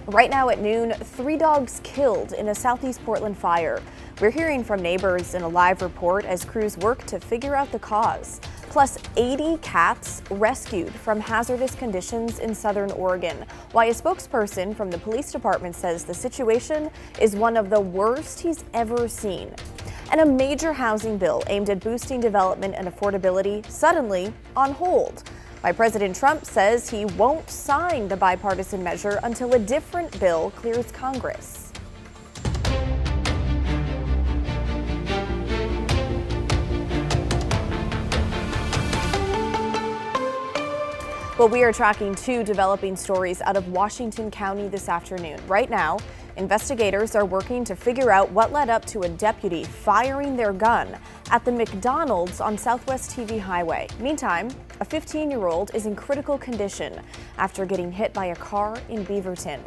Right now at noon, 3 dogs killed in a southeast Portland fire. We're hearing from neighbors in a live report as crews work to figure out the cause. Plus 80 cats rescued from hazardous conditions in southern Oregon. Why a spokesperson from the police department says the situation is one of the worst he's ever seen. And a major housing bill aimed at boosting development and affordability suddenly on hold. Why President Trump says he won't sign the bipartisan measure until a different bill clears Congress. Well, we are tracking 2 developing stories out of Washington County this afternoon. Right now, investigators are working to figure out what led up to a deputy firing their gun at the McDonald's on Southwest TV Highway. Meantime, a 15-year-old is in critical condition after getting hit by a car in Beaverton.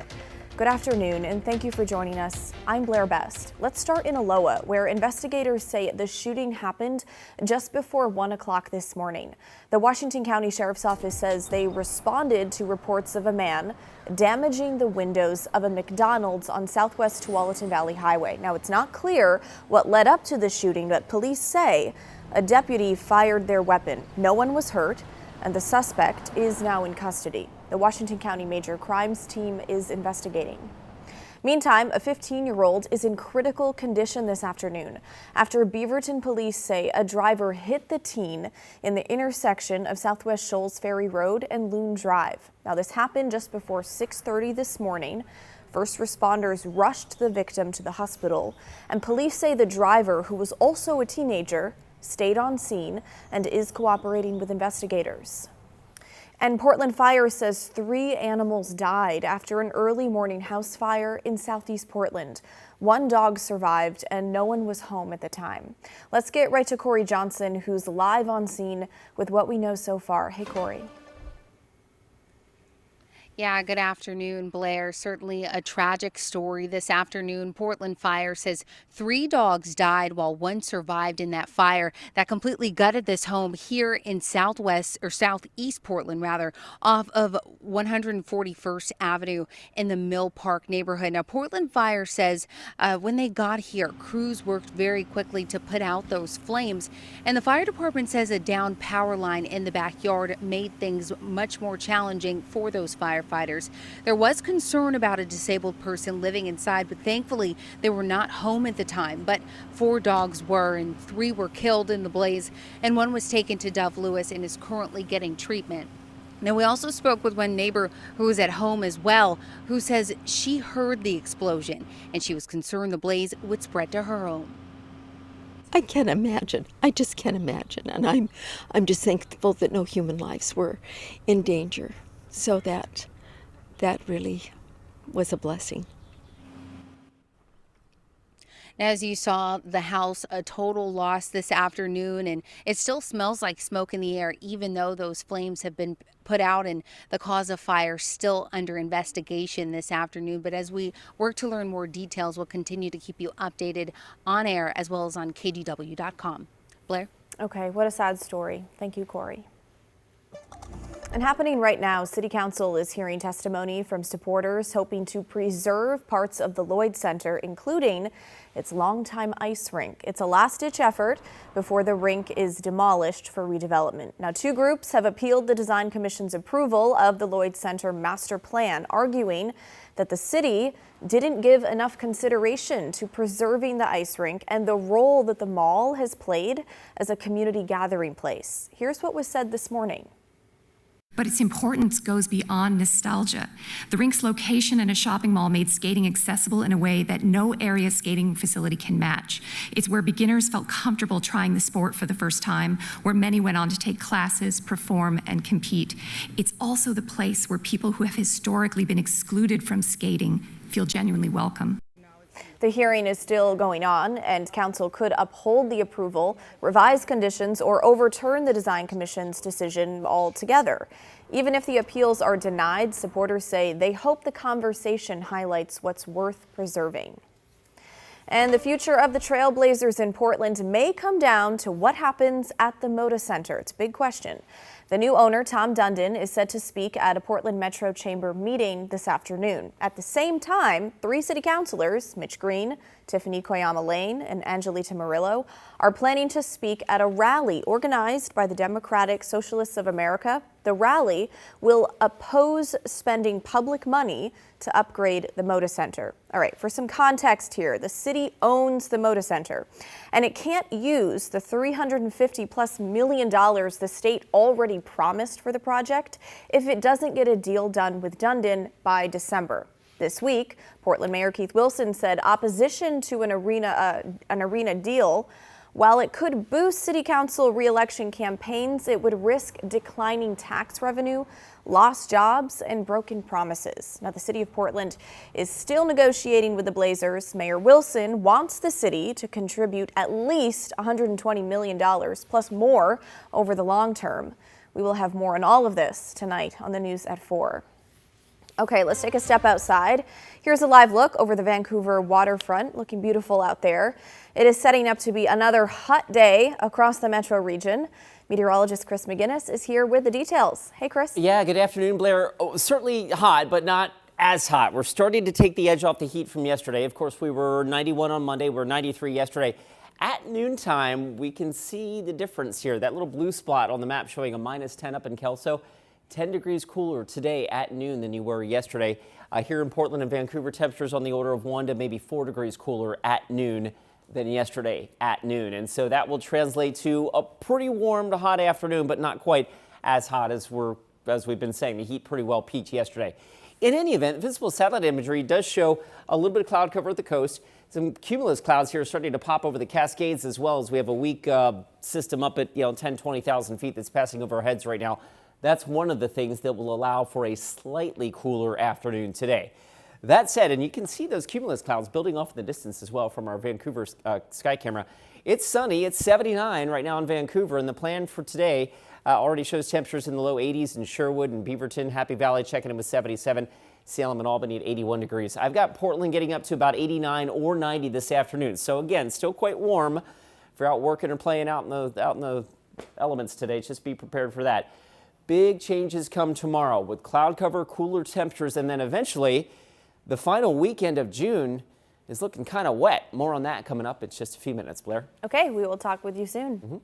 Good afternoon, and thank you for joining us. I'm Blair Best. Let's start in Aloha, where investigators say the shooting happened just before 1 o'clock this morning. The Washington County Sheriff's Office says they responded to reports of a man damaging the windows of a McDonald's on Southwest Tualatin Valley Highway. Now, it's not clear what led up to the shooting, but police say a deputy fired their weapon. No one was hurt, and the suspect is now in custody. The Washington County Major Crimes Team is investigating. Meantime, a 15-year-old is in critical condition this afternoon after Beaverton police say a driver hit the teen in the intersection of Southwest Shoals Ferry Road and Loon Drive. Now, this happened just before 6:30 this morning. First responders rushed the victim to the hospital, and police say the driver, who was also a teenager, stayed on scene and is cooperating with investigators. And Portland Fire says 3 animals died after an early morning house fire in southeast Portland. 1 dog survived and no one was home at the time. Let's get right to Corey Johnson, who's live on scene with what we know so far. Hey, Corey. Yeah, good afternoon, Blair. Certainly a tragic story this afternoon. Portland Fire says 3 dogs died while 1 survived in that fire that completely gutted this home here in southeast Portland, off of 141st Avenue in the Mill Park neighborhood. Now, Portland Fire says when they got here, crews worked very quickly to put out those flames. And the fire department says a down power line in the backyard made things much more challenging for those firefighters. There was concern about a disabled person living inside, but thankfully they were not home at the time. But 4 dogs were, and 3 were killed in the blaze, and 1 was taken to Dove Lewis and is currently getting treatment. Now, we also spoke with one neighbor who was at home as well, who says she heard the explosion and she was concerned the blaze would spread to her home. I can't imagine. I just can't imagine. And I'm just thankful that no human lives were in danger. So that really was a blessing. As you saw, the house, a total loss this afternoon, and it still smells like smoke in the air, even though those flames have been put out and the cause of fire still under investigation this afternoon. But as we work to learn more details, we'll continue to keep you updated on air as well as on KGW.com. Blair? Okay, what a sad story. Thank you, Corey. And happening right now, City Council is hearing testimony from supporters hoping to preserve parts of the Lloyd Center, including its longtime ice rink. It's a last-ditch effort before the rink is demolished for redevelopment. Now, 2 groups have appealed the Design Commission's approval of the Lloyd Center master plan, arguing that the city didn't give enough consideration to preserving the ice rink and the role that the mall has played as a community gathering place. Here's what was said this morning. But its importance goes beyond nostalgia. The rink's location in a shopping mall made skating accessible in a way that no area skating facility can match. It's where beginners felt comfortable trying the sport for the first time, where many went on to take classes, perform, and compete. It's also the place where people who have historically been excluded from skating feel genuinely welcome. The hearing is still going on, and council could uphold the approval, revise conditions, or overturn the Design Commission's decision altogether. Even if the appeals are denied, supporters say they hope the conversation highlights what's worth preserving. And the future of the Trailblazers in Portland may come down to what happens at the Moda Center. It's a big question. The new owner, Tom Dundon, is set to speak at a Portland Metro Chamber meeting this afternoon. At the same time, 3 city councilors, Mitch Green, Tiffany Koyama Lane, and Angelita Murillo, are planning to speak at a rally organized by the Democratic Socialists of America. The rally will oppose spending public money to upgrade the Moda Center. All right, for some context here, the city owns the Moda Center, and it can't use the $350+ million the state already promised for the project if it doesn't get a deal done with Dundon by December. This week, Portland Mayor Keith Wilson said opposition to an arena deal, while it could boost city council re-election campaigns, it would risk declining tax revenue, lost jobs, and broken promises. Now, the city of Portland is still negotiating with the Blazers. Mayor Wilson wants the city to contribute at least $120 million, plus more over the long term. We will have more on all of this tonight on the news at 4. Okay, let's take a step outside. Here's a live look over the Vancouver waterfront, looking beautiful out there. It is setting up to be another hot day across the metro region. Meteorologist Chris McGinnis is here with the details. Hey, Chris. Yeah, good afternoon, Blair. Oh, certainly hot, but not as hot. We're starting to take the edge off the heat from yesterday. Of course, we were 91 on Monday. We were 93 yesterday. At noontime, we can see the difference here. That little blue spot on the map showing a -10 up in Kelso. 10 degrees cooler today at noon than you were yesterday. Here in Portland and Vancouver, temperatures on the order of 1 to maybe 4 degrees cooler at noon than yesterday at noon. And so that will translate to a pretty warm to hot afternoon, but not quite as hot as we've been saying. The heat pretty well peaked yesterday. In any event, visible satellite imagery does show a little bit of cloud cover at the coast. Some cumulus clouds here are starting to pop over the Cascades as well, as we have a weak system up at 10, 20,000 feet that's passing over our heads right now. That's one of the things that will allow for a slightly cooler afternoon today. That said, and you can see those cumulus clouds building off in the distance as well from our Vancouver sky camera. It's sunny. It's 79 right now in Vancouver, and the plan for today already shows temperatures in the low 80s in Sherwood and Beaverton. Happy Valley checking in with 77. Salem and Albany at 81 degrees. I've got Portland getting up to about 89 or 90 this afternoon. So again, still quite warm. If you're out working or playing out in the elements today, just be prepared for that. Big changes come tomorrow with cloud cover, cooler temperatures, and then eventually the final weekend of June is looking kind of wet. More on that coming up in just a few minutes, Blair. Okay, we will talk with you soon.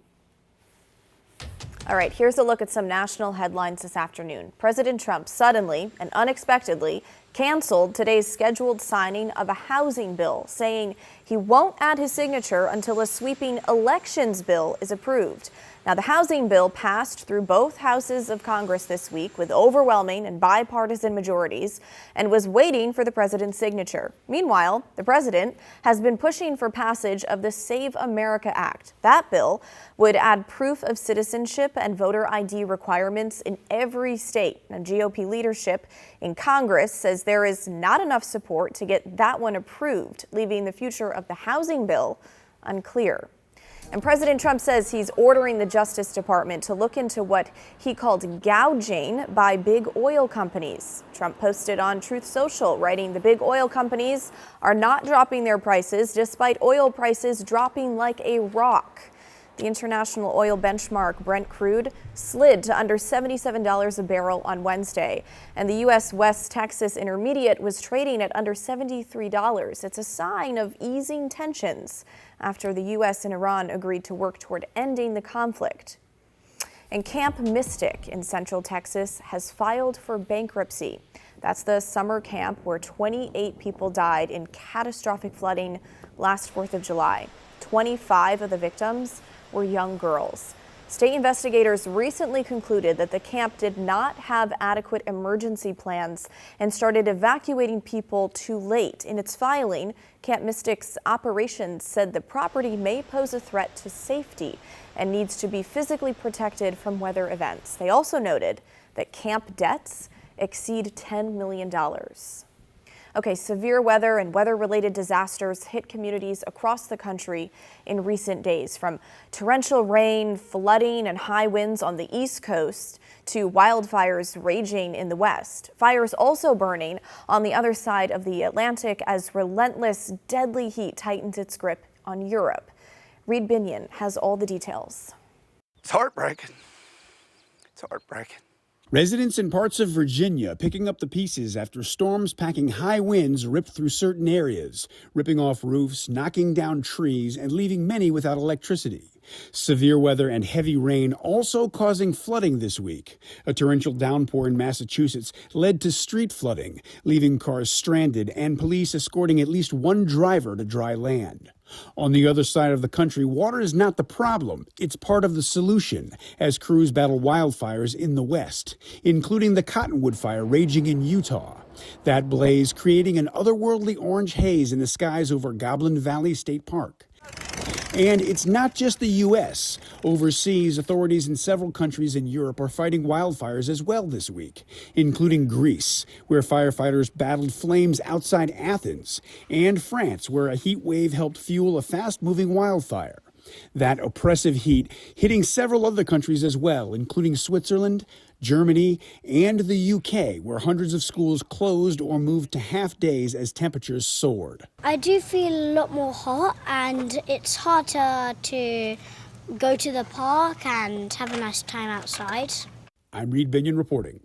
All right, here's a look at some national headlines this afternoon. President Trump suddenly and unexpectedly canceled today's scheduled signing of a housing bill, saying he won't add his signature until a sweeping elections bill is approved. Now, the housing bill passed through both houses of Congress this week with overwhelming and bipartisan majorities and was waiting for the president's signature. Meanwhile, the president has been pushing for passage of the Save America Act. That bill would add proof of citizenship and voter ID requirements in every state. Now, GOP leadership in Congress says there is not enough support to get that one approved, leaving the future of the housing bill unclear. And President Trump says he's ordering the Justice Department to look into what he called gouging by big oil companies. Trump posted on Truth Social, writing, "The big oil companies are not dropping their prices despite oil prices dropping like a rock." The international oil benchmark Brent crude slid to under $77 a barrel on Wednesday, and the U.S. West Texas Intermediate was trading at under $73. It's a sign of easing tensions after the U.S. and Iran agreed to work toward ending the conflict. And Camp Mystic in Central Texas has filed for bankruptcy. That's the summer camp where 28 people died in catastrophic flooding last 4th of July. 25 of the victims were young girls. State investigators recently concluded that the camp did not have adequate emergency plans and started evacuating people too late. In its filing, Camp Mystic's operations said the property may pose a threat to safety and needs to be physically protected from weather events. They also noted that camp debts exceed $10 million. Okay, severe weather and weather-related disasters hit communities across the country in recent days, from torrential rain, flooding, and high winds on the East Coast to wildfires raging in the West. Fires also burning on the other side of the Atlantic as relentless, deadly heat tightens its grip on Europe. Reed Binion has all the details. It's heartbreaking. It's heartbreaking. Residents in parts of Virginia picking up the pieces after storms packing high winds ripped through certain areas, ripping off roofs, knocking down trees, and leaving many without electricity. Severe weather and heavy rain also causing flooding this week. A torrential downpour in Massachusetts led to street flooding, leaving cars stranded and police escorting at least one driver to dry land. On the other side of the country, water is not the problem. It's part of the solution as crews battle wildfires in the west, including the Cottonwood Fire raging in Utah. That blaze creating an otherworldly orange haze in the skies over Goblin Valley State Park. And it's not just the U.S. Overseas, authorities in several countries in Europe are fighting wildfires as well this week, including Greece, where firefighters battled flames outside Athens, and France, where a heat wave helped fuel a fast-moving wildfire. That oppressive heat hitting several other countries as well, including Switzerland, Germany, and the UK, where hundreds of schools closed or moved to half days as temperatures soared. I do feel a lot more hot, and it's harder to go to the park and have a nice time outside. I'm Reed Binion reporting.